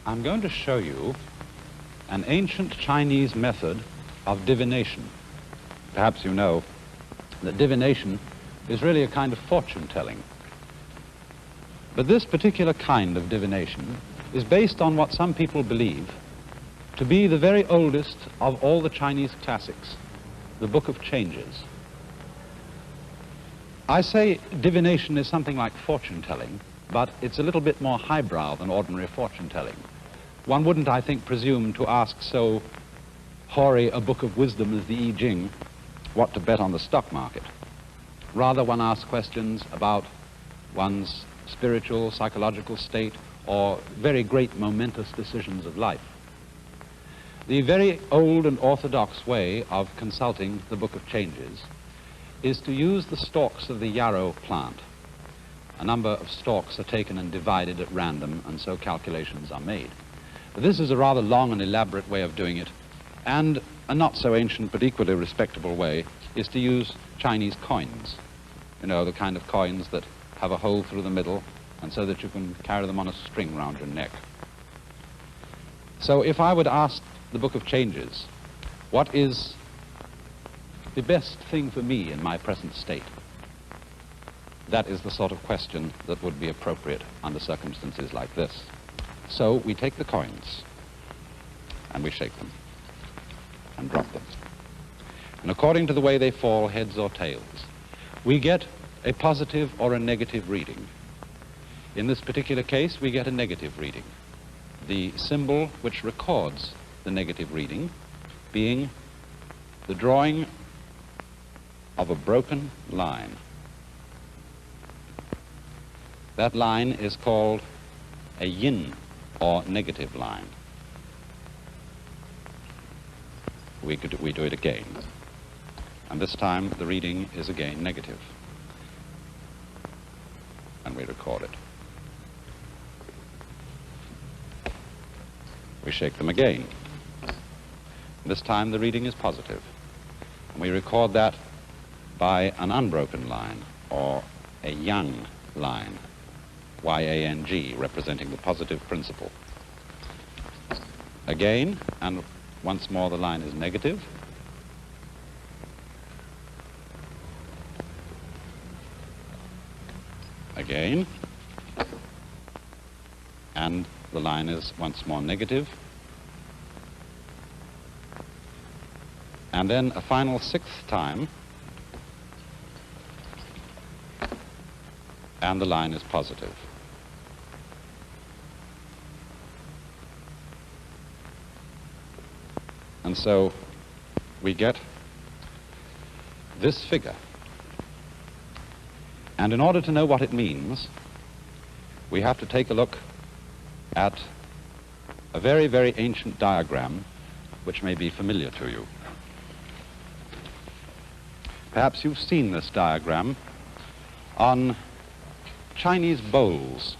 I'm going to show you an ancient Chinese method of divination. Perhaps you know that divination is really a kind of fortune-telling. But this particular kind of divination is based on what some people believe to be the very oldest of all the Chinese classics, the Book of Changes. I say divination is something like fortune-telling, but it's a little bit more highbrow than ordinary fortune-telling. One wouldn't, I think, presume to ask so hoary a book of wisdom as the I Ching what to bet on the stock market. Rather, one asks questions about one's spiritual, psychological state, or very great momentous decisions of life. The very old and orthodox way of consulting the Book of Changes is to use the stalks of the yarrow plant. A number of stalks are taken and divided at random, and so calculations are made. But this is a rather long and elaborate way of doing it, and a not so ancient but equally respectable way is to use Chinese coins. You know, the kind of coins that have a hole through the middle, and so that you can carry them on a string round your neck. So if I would ask the Book of Changes, what is the best thing for me in my present state? That is the sort of question that would be appropriate under circumstances like this. So we take the coins and we shake them and drop them. And according to the way they fall, heads or tails, we get a positive or a negative reading. In this particular case, we get a negative reading. The symbol which records the negative reading being the drawing of a broken line. That line is called a yin, or negative line. We do it again. And this time the reading is again negative. And we record it. We shake them again. This time the reading is positive. And we record that by an unbroken line, or a yang line. Y-A-N-G, representing the positive principle. Again, and once more the line is negative. Again, and the line is once more negative. And then a final sixth time, and the line is positive. And so we get this figure. And in order to know what it means, we have to take a look at a very, very ancient diagram which may be familiar to you. Perhaps you've seen this diagram on Chinese bowls,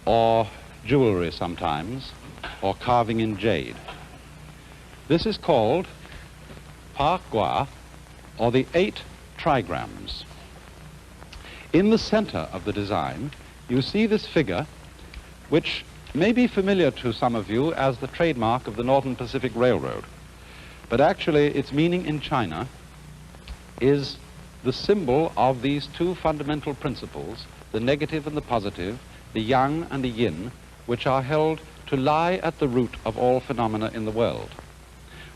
or jewelry sometimes, or carving in jade. This is called Pa Gua, or the 8 trigrams. In the center of the design, you see this figure, which may be familiar to some of you as the trademark of the Northern Pacific Railroad. But actually, its meaning in China is the symbol of these two fundamental principles, the negative and the positive, the yang and the yin, which are held to lie at the root of all phenomena in the world.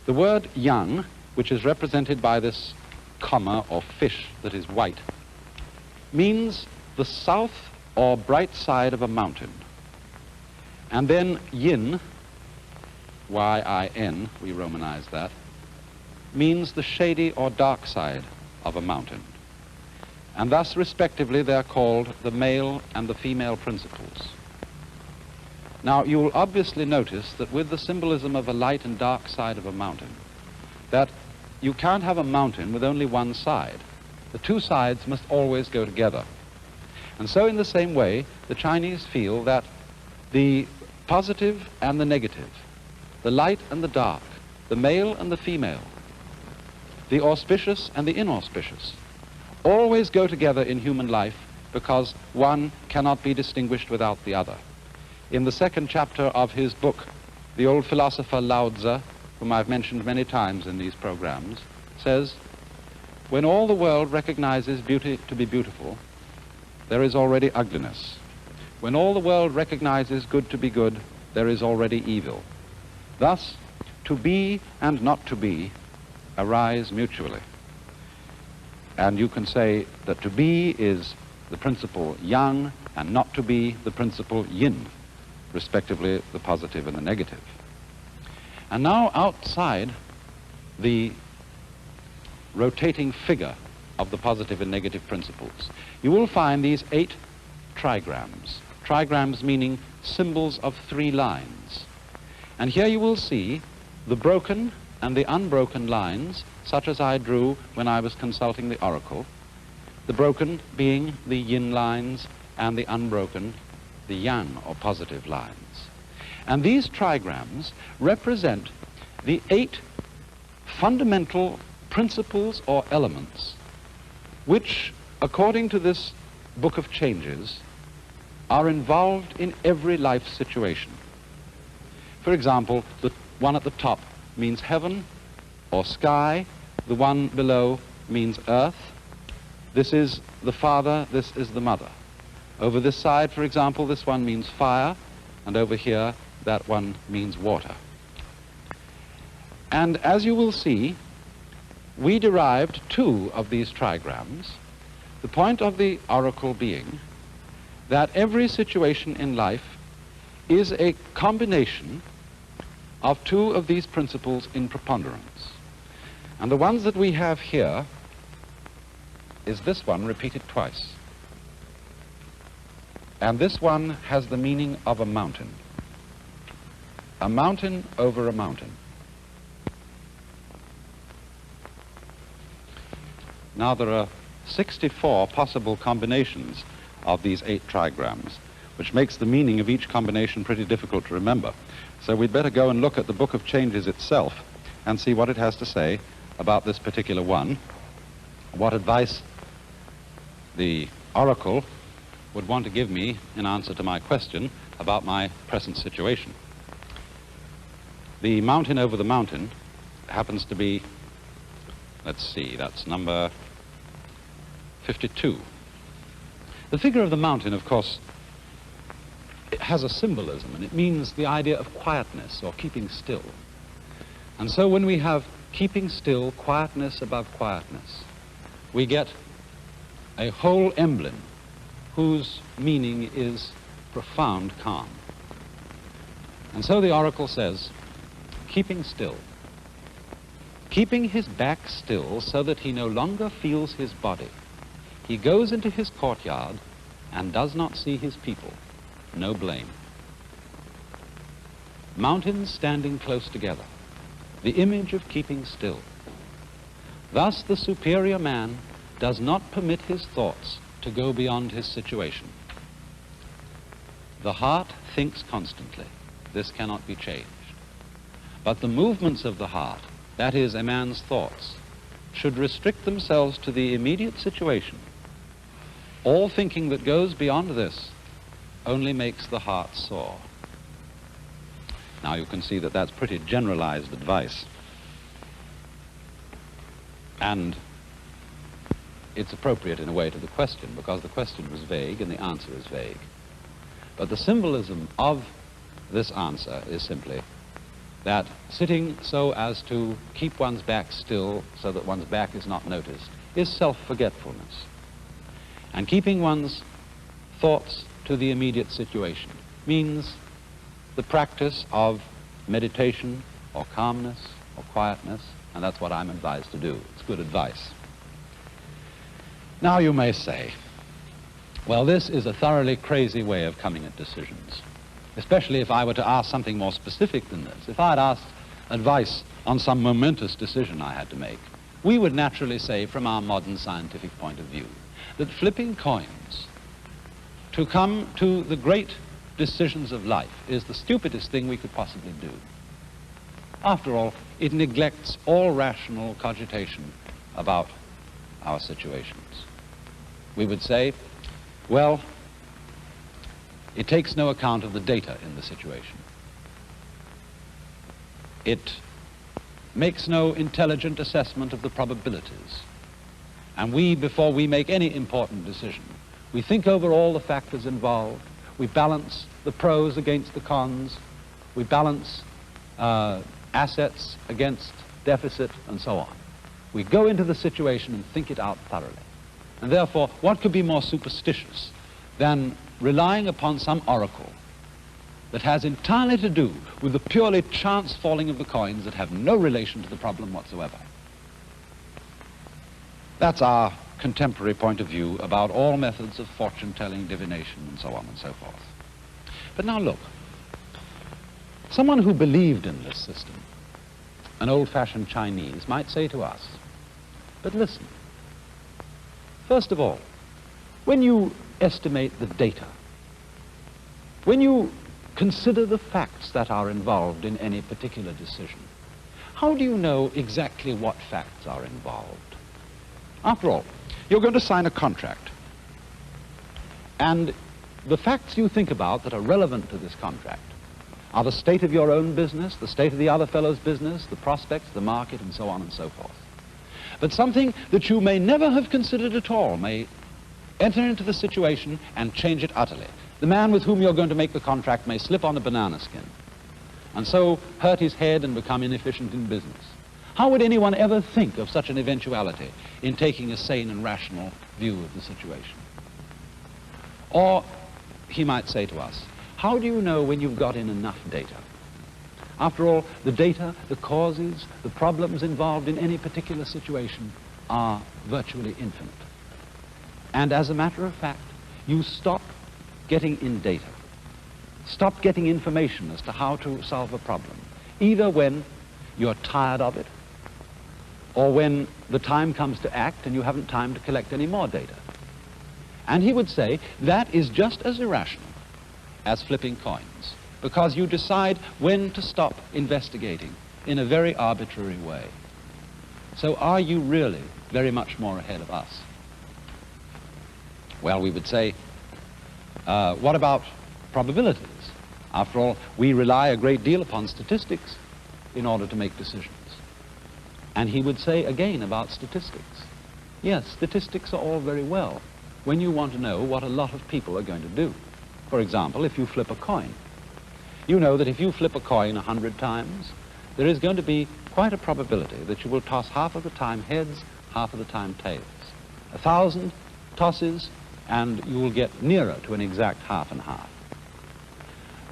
The word yang, which is represented by this comma or fish that is white, means the south or bright side of a mountain. And then yin, Y-I-N, we romanize that, means the shady or dark side of a mountain. And thus, respectively, they're called the male and the female principles. Now, you will obviously notice that with the symbolism of a light and dark side of a mountain, that you can't have a mountain with only one side. The two sides must always go together. And so in the same way, the Chinese feel that the positive and the negative, the light and the dark, the male and the female, the auspicious and the inauspicious, always go together in human life because one cannot be distinguished without the other. in the second chapter of his book, the old philosopher Lao Tzu, whom I've mentioned many times in these programs, says, when all the world recognizes beauty to be beautiful, there is already ugliness. When all the world recognizes good to be good, there is already evil. Thus, to be and not to be arise mutually. And you can say that to be is the principle yang and not to be the principle yin, respectively the positive and the negative. And now outside the rotating figure of the positive and negative principles, you will find these 8 trigrams. Trigrams meaning symbols of 3 lines. And here you will see the broken and the unbroken lines, such as I drew when I was consulting the oracle, the broken being the yin lines and the unbroken the yang or positive lines. And these trigrams represent the 8 fundamental principles or elements which, according to this book of changes, are involved in every life situation. For example, the one at the top means heaven or sky, the one below means earth. This is the father, this is the mother. Over this side, for example, this one means fire, and over here, that one means water. And as you will see, we derived 2 of these trigrams, the point of the oracle being that every situation in life is a combination of 2 of these principles in preponderance. And the ones that we have here is this one repeated twice. And this one has the meaning of a mountain. A mountain over a mountain. Now there are 64 possible combinations of these 8 trigrams, which makes the meaning of each combination pretty difficult to remember. So we'd better go and look at the Book of Changes itself and see what it has to say about this particular one, what advice the oracle would want to give me in answer to my question about my present situation. The mountain over the mountain happens to be, let's see, that's number 52. The figure of the mountain, of course, it has a symbolism, and it means the idea of quietness or keeping still. And so when we have keeping still, quietness above quietness, we get a whole emblem whose meaning is profound calm. And so the oracle says, keeping still, keeping his back still so that he no longer feels his body. He goes into his courtyard and does not see his people. No blame. Mountains standing close together, the image of keeping still. Thus the superior man does not permit his thoughts to go beyond his situation. The heart thinks constantly. This cannot be changed. But the movements of the heart, that is, a man's thoughts, should restrict themselves to the immediate situation. All thinking that goes beyond this only makes the heart sore. Now you can see that that's pretty generalized advice. And it's appropriate in a way to the question, because the question was vague and the answer is vague. But the symbolism of this answer is simply that sitting so as to keep one's back still so that one's back is not noticed is self-forgetfulness. And keeping one's thoughts to the immediate situation means the practice of meditation or calmness or quietness, and that's what I'm advised to do. It's good advice. Now you may say, well, this is a thoroughly crazy way of coming at decisions, especially if I were to ask something more specific than this. If I had asked advice on some momentous decision I had to make, we would naturally say, from our modern scientific point of view, that flipping coins to come to the great decisions of life is the stupidest thing we could possibly do. After all, it neglects all rational cogitation about our situations. We would say, well, It takes no account of the data in the situation. It makes no intelligent assessment of the probabilities. And we, before we make any important decision, we think over all the factors involved. We balance the pros against the cons. We balance assets against deficit, and so on. We go into the situation and think it out thoroughly. And therefore, what could be more superstitious than relying upon some oracle that has entirely to do with the purely chance falling of the coins that have no relation to the problem whatsoever? That's our contemporary point of view about all methods of fortune-telling, divination, and so on and so forth. But now look, someone who believed in this system, an old-fashioned Chinese, might say to us, but listen, first of all, when you estimate the data, when you consider the facts that are involved in any particular decision, how do you know exactly what facts are involved? After all, you're going to sign a contract, and the facts you think about that are relevant to this contract are the state of your own business, the state of the other fellow's business, the prospects, the market, and so on and so forth. But something that you may never have considered at all may enter into the situation and change it utterly. The man with whom you're going to make the contract may slip on a banana skin and so hurt his head and become inefficient in business. How would anyone ever think of such an eventuality in taking a sane and rational view of the situation? Or he might say to us, how do you know when you've got in enough data? After all, the data, the causes, the problems involved in any particular situation are virtually infinite. And as a matter of fact, you stop getting in data, stop getting information as to how to solve a problem, either when you're tired of it or when the time comes to act and you haven't time to collect any more data. And he would say that is just as irrational as flipping coins, because you decide when to stop investigating in a very arbitrary way. So are you really very much more ahead of us? Well, we would say, what about probabilities? After all, we rely a great deal upon statistics in order to make decisions. And he would say again about statistics, yes, statistics are all very well when you want to know what a lot of people are going to do. For example, if you flip a coin, you know that if you flip a coin 100 times, there is going to be quite a probability that you will toss half of the time heads, half of the time tails. 1,000 tosses, and you will get nearer to an exact half and half.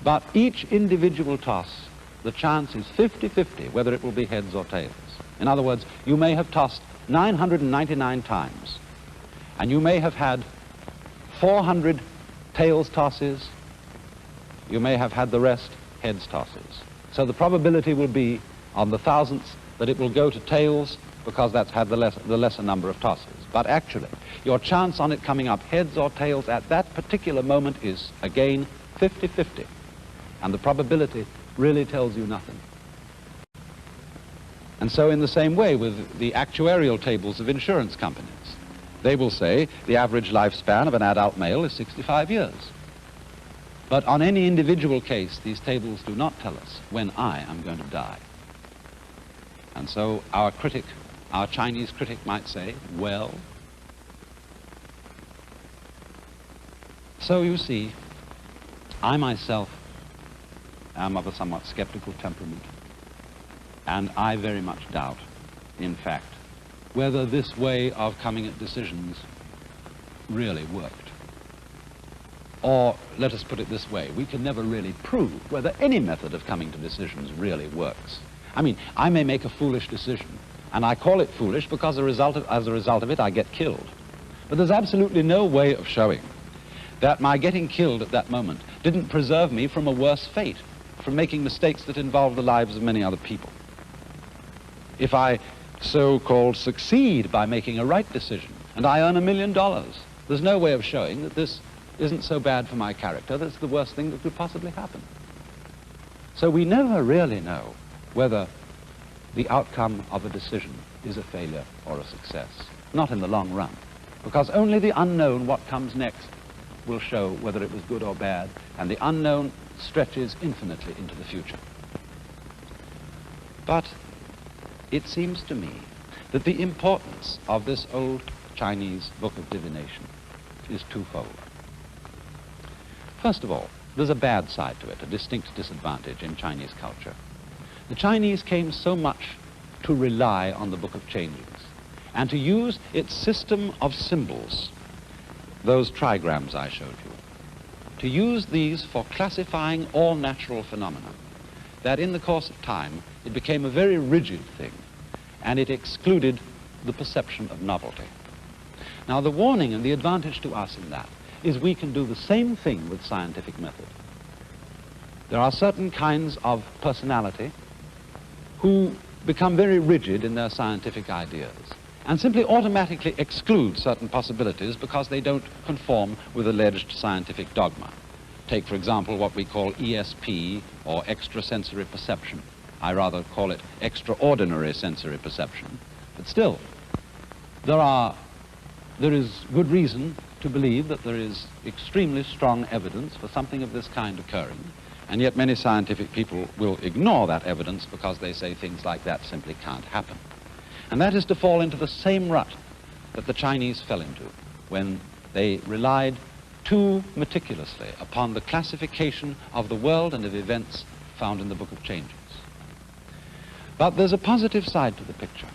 But each individual toss, the chance is 50-50 whether it will be heads or tails. In other words, you may have tossed 999 times, and you may have had 400 tails tosses. You may have had the rest heads tosses. So the probability will be on the thousandths that it will go to tails because that's had the lesser number of tosses. But actually, your chance on it coming up heads or tails at that particular moment is, again, 50-50. And the probability really tells you nothing. And so in the same way with the actuarial tables of insurance companies, they will say the average lifespan of an adult male is 65 years. But on any individual case, these tables do not tell us when I am going to die. And so our critic, our Chinese critic might say, well, so you see, I myself am of a somewhat skeptical temperament, and I very much doubt, in fact, whether this way of coming at decisions really worked. Or, let us put it this way, we can never really prove whether any method of coming to decisions really works. I mean, I may make a foolish decision, and I call it foolish because as a result of it, I get killed. But there's absolutely no way of showing that my getting killed at that moment didn't preserve me from a worse fate, from making mistakes that involve the lives of many other people. If I so-called succeed by making a right decision, and I earn $1 million, there's no way of showing that this isn't so bad for my character, that's the worst thing that could possibly happen. So we never really know whether the outcome of a decision is a failure or a success, not in the long run, because only the unknown, what comes next, will show whether it was good or bad, and the unknown stretches infinitely into the future. But it seems to me that the importance of this old Chinese book of divination is twofold. First of all, there's a bad side to it, a distinct disadvantage in Chinese culture. The Chinese came so much to rely on the Book of Changes and to use its system of symbols, those trigrams I showed you, to use these for classifying all natural phenomena, that in the course of time it became a very rigid thing and it excluded the perception of novelty. Now the warning and the advantage to us in that is we can do the same thing with scientific method. There are certain kinds of personality who become very rigid in their scientific ideas and simply automatically exclude certain possibilities because they don't conform with alleged scientific dogma. Take, for example, what we call ESP, or extrasensory perception. I rather call it extraordinary sensory perception. But still, there is good reason to believe that there is extremely strong evidence for something of this kind occurring, and yet many scientific people will ignore that evidence because they say things like that simply can't happen. And that is to fall into the same rut that the Chinese fell into when they relied too meticulously upon the classification of the world and of events found in the Book of Changes. But there's a positive side to the picture,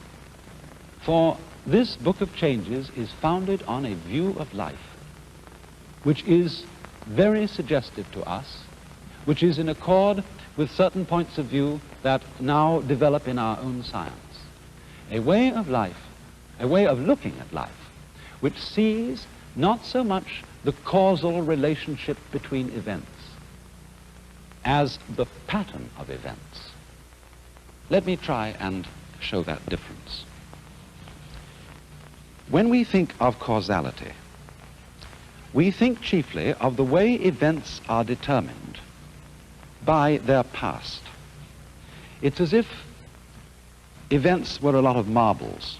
for this Book of Changes is founded on a view of life which is very suggestive to us, which is in accord with certain points of view that now develop in our own science. A way of life, a way of looking at life, which sees not so much the causal relationship between events as the pattern of events. Let me try and show that difference. When we think of causality, we think chiefly of the way events are determined by their past. It's as if events were a lot of marbles,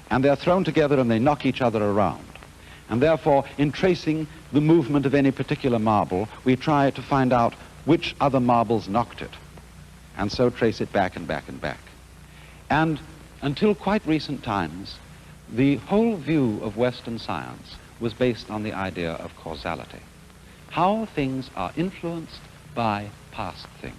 and they're thrown together and they knock each other around. And therefore, in tracing the movement of any particular marble, we try to find out which other marbles knocked it, and so trace it back and back and back. And until quite recent times, the whole view of Western science was based on the idea of causality, how things are influenced by past things.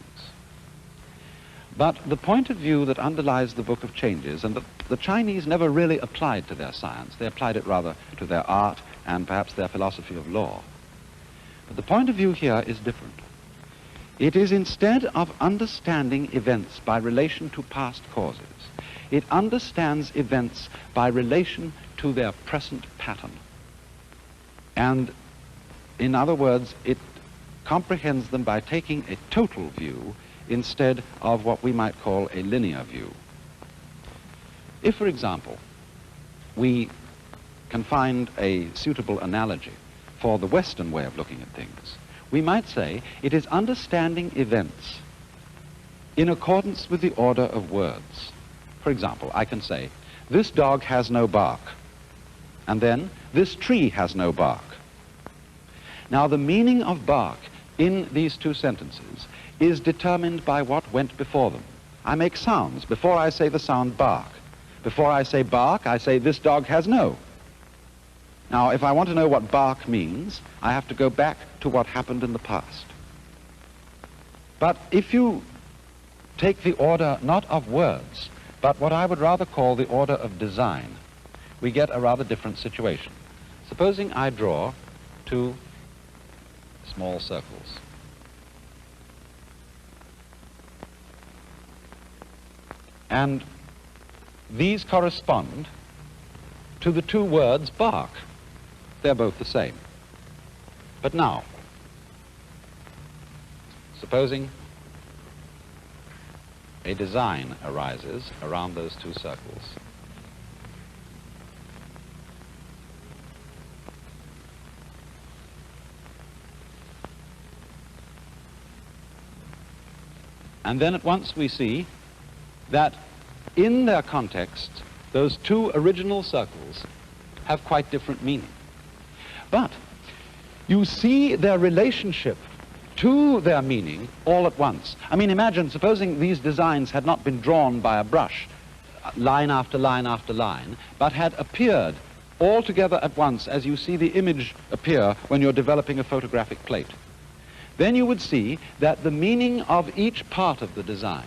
But the point of view that underlies the Book of Changes, and that the Chinese never really applied to their science, they applied it rather to their art and perhaps their philosophy of law. But the point of view here is different. It is, instead of understanding events by relation to past causes, it understands events by relation to their present pattern. And in other words, it comprehends them by taking a total view instead of what we might call a linear view. If, for example, we can find a suitable analogy for the Western way of looking at things, we might say it is understanding events in accordance with the order of words. For example, I can say, this dog has no bark, and then, this tree has no bark. Now, the meaning of bark in these two sentences is determined by what went before them. I make sounds before I say the sound bark. Before I say bark, I say this dog has no. Now, if I want to know what bark means, I have to go back to what happened in the past. But if you take the order not of words, but what I would rather call the order of design, we get a rather different situation. Supposing I draw two small circles. And these correspond to the two words bark. They're both the same. But now, supposing a design arises around those two circles. And then at once we see that in their context, those two original circles have quite different meaning. But you see their relationship to their meaning all at once. I mean, imagine, supposing these designs had not been drawn by a brush, line after line after line, but had appeared all together at once as you see the image appear when you're developing a photographic plate. Then you would see that the meaning of each part of the design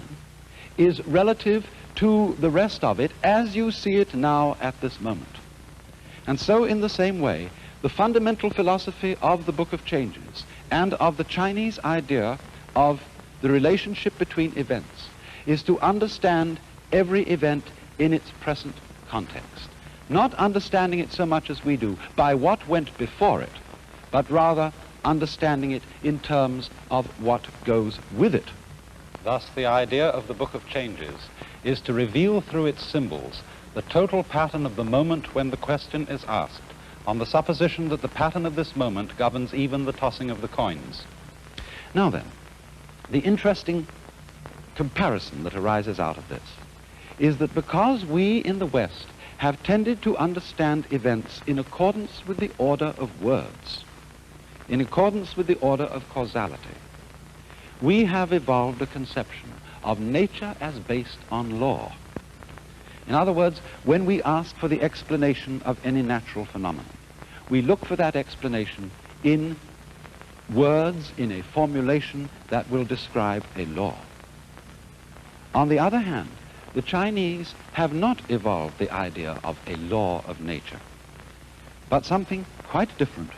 is relative to the rest of it as you see it now at this moment. And so in the same way, the fundamental philosophy of the Book of Changes and of the Chinese idea of the relationship between events is to understand every event in its present context, not understanding it so much as we do by what went before it, but rather understanding it in terms of what goes with it. Thus, the idea of the Book of Changes is to reveal through its symbols the total pattern of the moment when the question is asked, on the supposition that the pattern of this moment governs even the tossing of the coins. Now then, the interesting comparison that arises out of this is that because we in the West have tended to understand events in accordance with the order of words, in accordance with the order of causality, we have evolved a conception of nature as based on law. In other words, when we ask for the explanation of any natural phenomenon, we look for that explanation in words, in a formulation that will describe a law. On the other hand, the Chinese have not evolved the idea of a law of nature, but something quite different,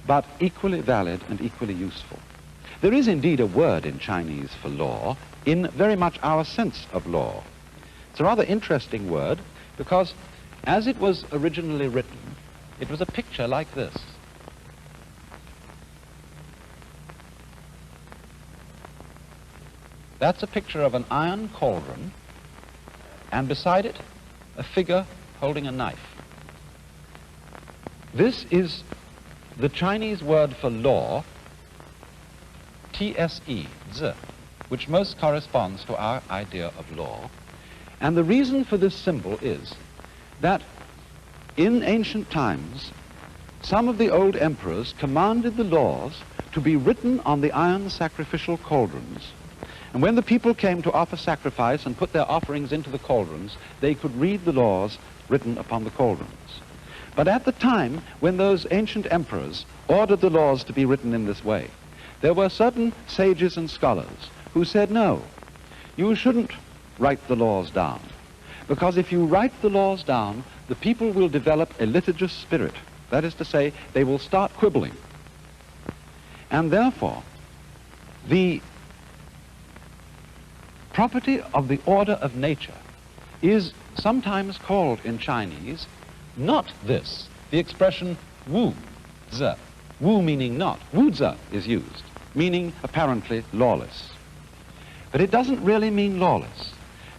but equally valid and equally useful. There is indeed a word in Chinese for law, in very much our sense of law. It's a rather interesting word because as it was originally written, it was a picture like this. That's a picture of an iron cauldron, and beside it, a figure holding a knife. This is the Chinese word for law, tse, zi, which most corresponds to our idea of law. And the reason for this symbol is that in ancient times, some of the old emperors commanded the laws to be written on the iron sacrificial cauldrons. And when the people came to offer sacrifice and put their offerings into the cauldrons, they could read the laws written upon the cauldrons. But at the time when those ancient emperors ordered the laws to be written in this way, there were certain sages and scholars who said, no, you shouldn't write the laws down, because if you write the laws down, the people will develop a litigious spirit. That is to say, they will start quibbling. And therefore, the property of the order of nature is sometimes called in Chinese not this. The expression wu, zi, wu meaning not, wu zi is used, meaning apparently lawless. But it doesn't really mean lawless.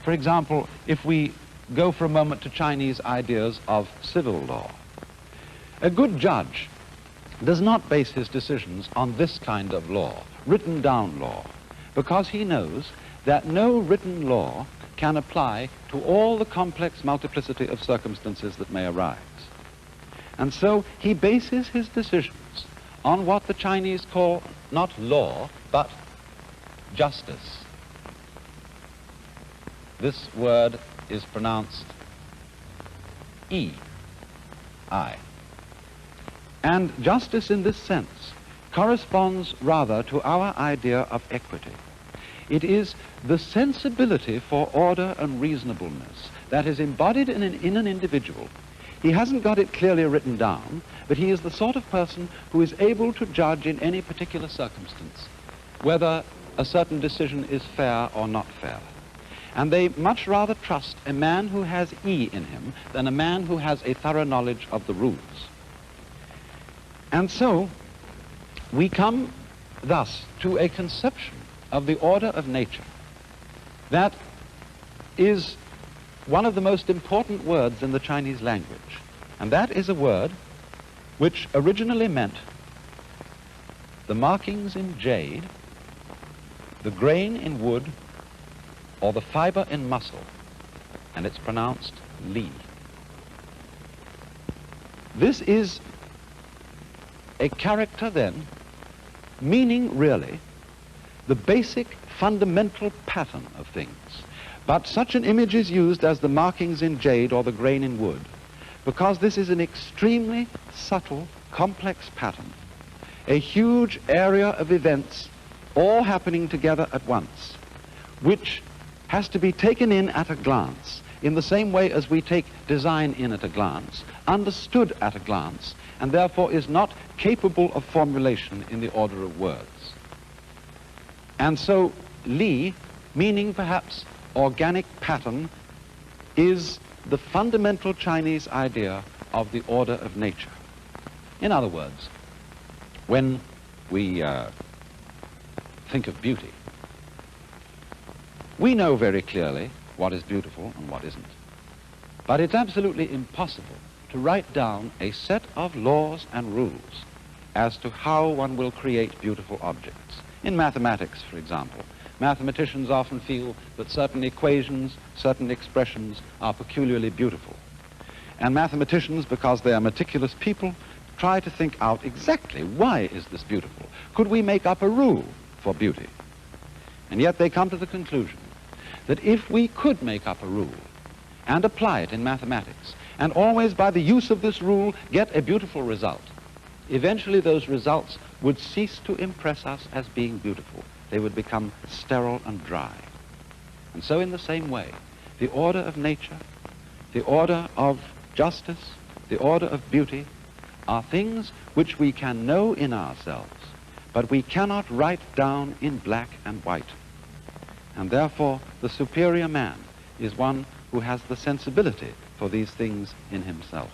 For example, if we go for a moment to Chinese ideas of civil law, a good judge does not base his decisions on this kind of law, written down law, because he knows that no written law can apply to all the complex multiplicity of circumstances that may arise. And so he bases his decisions on what the Chinese call not law, but justice. This word is pronounced I. And justice in this sense corresponds rather to our idea of equity. It is the sensibility for order and reasonableness that is embodied in an individual. He hasn't got it clearly written down, but he is the sort of person who is able to judge in any particular circumstance whether a certain decision is fair or not fair. And they much rather trust a man who has E in him than a man who has a thorough knowledge of the rules. And so we come thus to a conception of the order of nature that is one of the most important words in the Chinese language. And that is a word which originally meant the markings in jade, the grain in wood, or the fiber in muscle, and it's pronounced li. This is A character, then, meaning really the basic fundamental pattern of things. But such an image is used as the markings in jade or the grain in wood, because this is an extremely subtle, complex pattern, a huge area of events all happening together at once, which has to be taken in at a glance, in the same way as we take design in at a glance, understood at a glance, and therefore is not capable of formulation in the order of words. And so Li, meaning perhaps organic pattern, is the fundamental Chinese idea of the order of nature. In other words, when we think of beauty, we know very clearly what is beautiful and what isn't. But it's absolutely impossible to write down a set of laws and rules as to how one will create beautiful objects. In mathematics, for example, mathematicians often feel that certain equations, certain expressions are peculiarly beautiful. And mathematicians, because they are meticulous people, try to think out exactly why is this beautiful. Could we make up a rule for beauty? And yet they come to the conclusion that if we could make up a rule and apply it in mathematics, and always by the use of this rule get a beautiful result, eventually those results would cease to impress us as being beautiful. They would become sterile and dry. And so in the same way, the order of nature, the order of justice, the order of beauty are things which we can know in ourselves, but we cannot write down in black and white. And therefore, the superior man is one who has the sensibility for these things in himself.